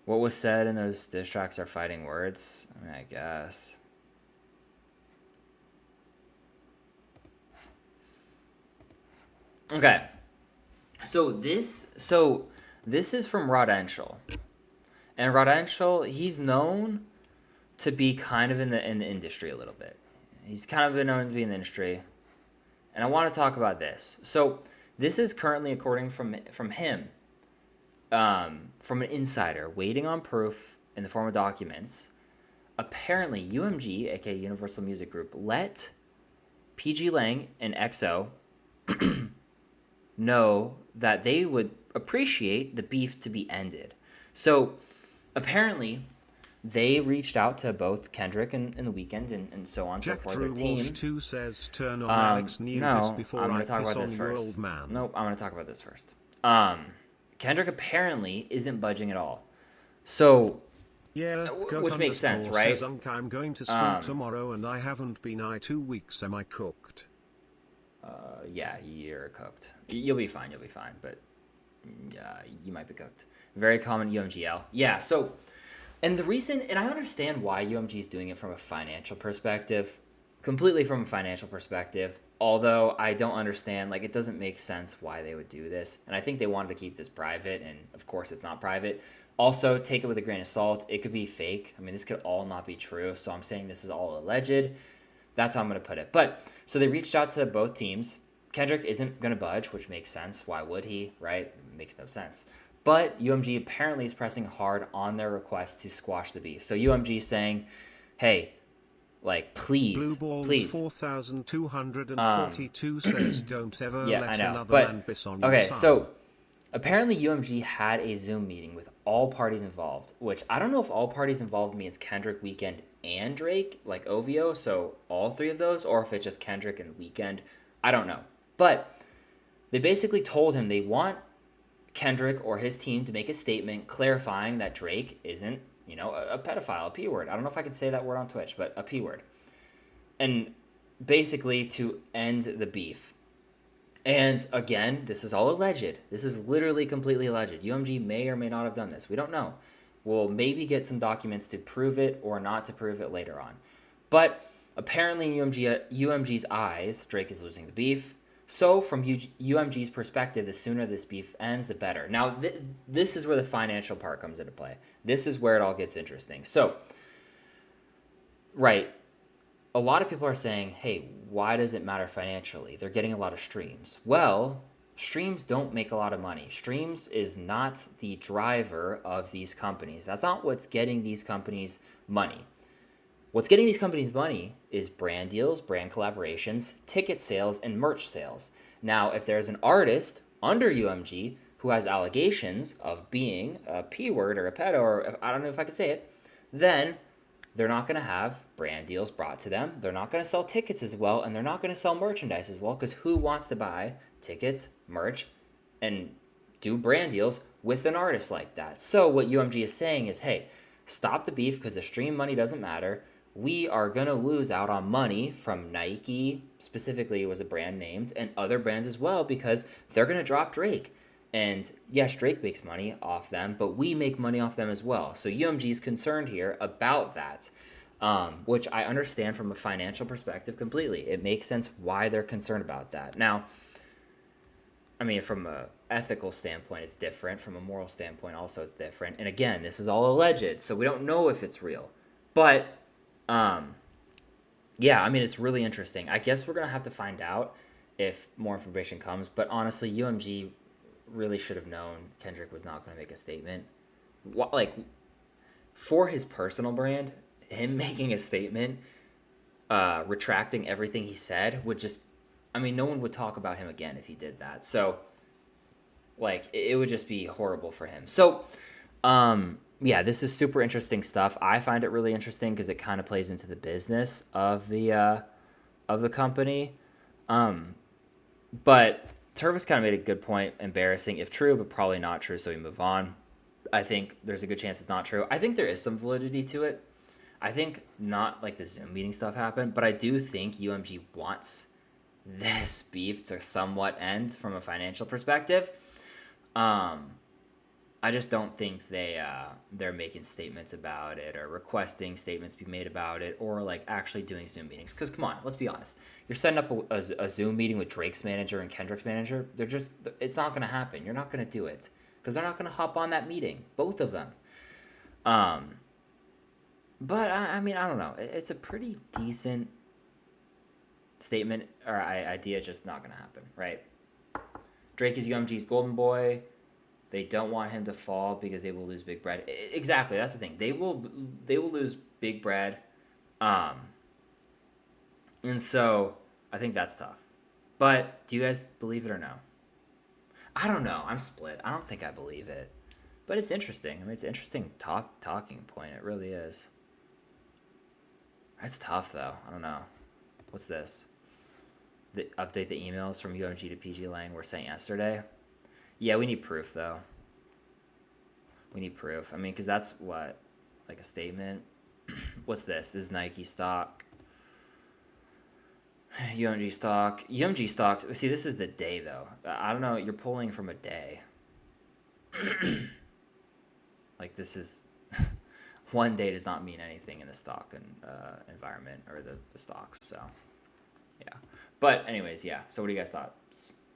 What was said in those diss tracks are fighting words. I mean, I guess. Okay. So this is from Rodential. And Rodential, he's known to be kind of in the industry a little bit. He's kind of been known to be in the industry. And I want to talk about this. So this is currently, according from him, from an insider, waiting on proof in the form of documents. Apparently, UMG, aka Universal Music Group, let PG Lang and EXO know that they would appreciate the beef to be ended. So apparently, they reached out to both Kendrick and The Weeknd and so on and so Jack forth, their Drew Walsh team. 2 says turn on Alex Nudis No, I'm before going I to talk piss about on this your first. old man. Nope, I'm going to talk about this first. Kendrick apparently isn't budging at all. So, Yeah, goat which makes sense, underscore right? says I'm going to school tomorrow and I haven't been 2 weeks. Am I cooked? Yeah, you're cooked. You'll be fine. You'll be fine. But yeah, you might be cooked. Very common UMGL. Yeah. So, and the reason, and I understand why UMG is doing it from a financial perspective, completely from a financial perspective. Although I don't understand, like, it doesn't make sense why they would do this. And I think they wanted to keep this private, and of course it's not private. Also, take it with a grain of salt. It could be fake. I mean, this could all not be true. So I'm saying this is all alleged. That's how I'm going to put it. But so they reached out to both teams. Kendrick isn't going to budge, which makes sense. Why would he, right? It makes no sense. But UMG apparently is pressing hard on their request to squash the beef. So UMG is saying, hey, like, Blue please, Balls please. 4242 says don't ever Yeah, I let know. another man But, piss on you, okay, son. so apparently UMG had a Zoom meeting with all parties involved, which I don't know if all parties involved means Kendrick, Weeknd, and Drake, like OVO, so all three of those, or if it's just Kendrick and Weeknd. I don't know. But they basically told him they want Kendrick or his team to make a statement clarifying that Drake isn't, a pedophile, a P word. I don't know if I can say that word on Twitch, but a P word. And basically to end the beef. And again, this is all alleged. This is literally completely alleged. UMG may or may not have done this. We don't know. We'll maybe get some documents to prove it or not to prove it later on. But apparently, in UMG's eyes, Drake is losing the beef. So, from UMG's perspective, the sooner this beef ends, the better. Now, this is where the financial part comes into play. This is where it all gets interesting. So, right, a lot of people are saying, hey, why does it matter financially? They're getting a lot of streams. Well, streams don't make a lot of money. Streams is not the driver of these companies. That's not what's getting these companies money. What's getting these companies money is brand deals, brand collaborations, ticket sales, and merch sales. Now, if there's an artist under UMG who has allegations of being a P word or a pedo, or I don't know if I could say it, then they're not going to have brand deals brought to them. They're not going to sell tickets as well, and they're not going to sell merchandise as well, because who wants to buy tickets, merch, and do brand deals with an artist like that? So what UMG is saying is, hey, stop the beef because the stream money doesn't matter. We are going to lose out on money from Nike, specifically was a brand named, and other brands as well, because they're going to drop Drake. And yes, Drake makes money off them, but we make money off them as well. So UMG is concerned here about that, which I understand from a financial perspective completely. It makes sense why they're concerned about that. Now, I mean, from a ethical standpoint, it's different. From a moral standpoint, also, it's different. And again, this is all alleged, so we don't know if it's real. But, yeah, I mean, it's really interesting. I guess we're going to have to find out if more information comes. But honestly, UMG really should have known Kendrick was not going to make a statement. Like, for his personal brand, him making a statement, retracting everything he said would just, I mean, no one would talk about him again if he did that. So, like, it would just be horrible for him. So, yeah, this is super interesting stuff. I find it really interesting because it kind of plays into the business of the company. But Tervis kind of made a good point. Embarrassing if true, but probably not true. So we move on. I think there's a good chance it's not true. I think there is some validity to it. I think not like the Zoom meeting stuff happened, but I do think UMG wants this beef to somewhat end from a financial perspective. I I just don't think they're making statements about it or requesting statements be made about it or like actually doing Zoom meetings. Because come on, let's be honest. You're setting up a Zoom meeting with Drake's manager and Kendrick's manager. It's not gonna happen. You're not gonna do it because they're not gonna hop on that meeting. Both of them. Um, but I mean, I don't know. It's a pretty decent statement or idea. Just not gonna happen, right? Drake is UMG's golden boy. They don't want him to fall because they will lose big bread. Exactly, that's the thing. They will lose big bread, um, and so I think that's tough. But do you guys believe it or no? I don't know. I'm split. I don't think I believe it, but it's interesting. I mean, it's an interesting talking point. It really is. That's tough though. I don't know. What's this? Update the emails from UMG to PG Lang were sent yesterday. Yeah, we need proof, though. We need proof. I mean, because that's what? Like a statement? What's this? This is Nike stock. UMG stock. UMG stock. See, this is the day, though. I don't know. You're pulling from a day. Like, this is... one day does not mean anything in the stock environment or the stocks, so... Yeah. But anyways, yeah. So what do you guys thought?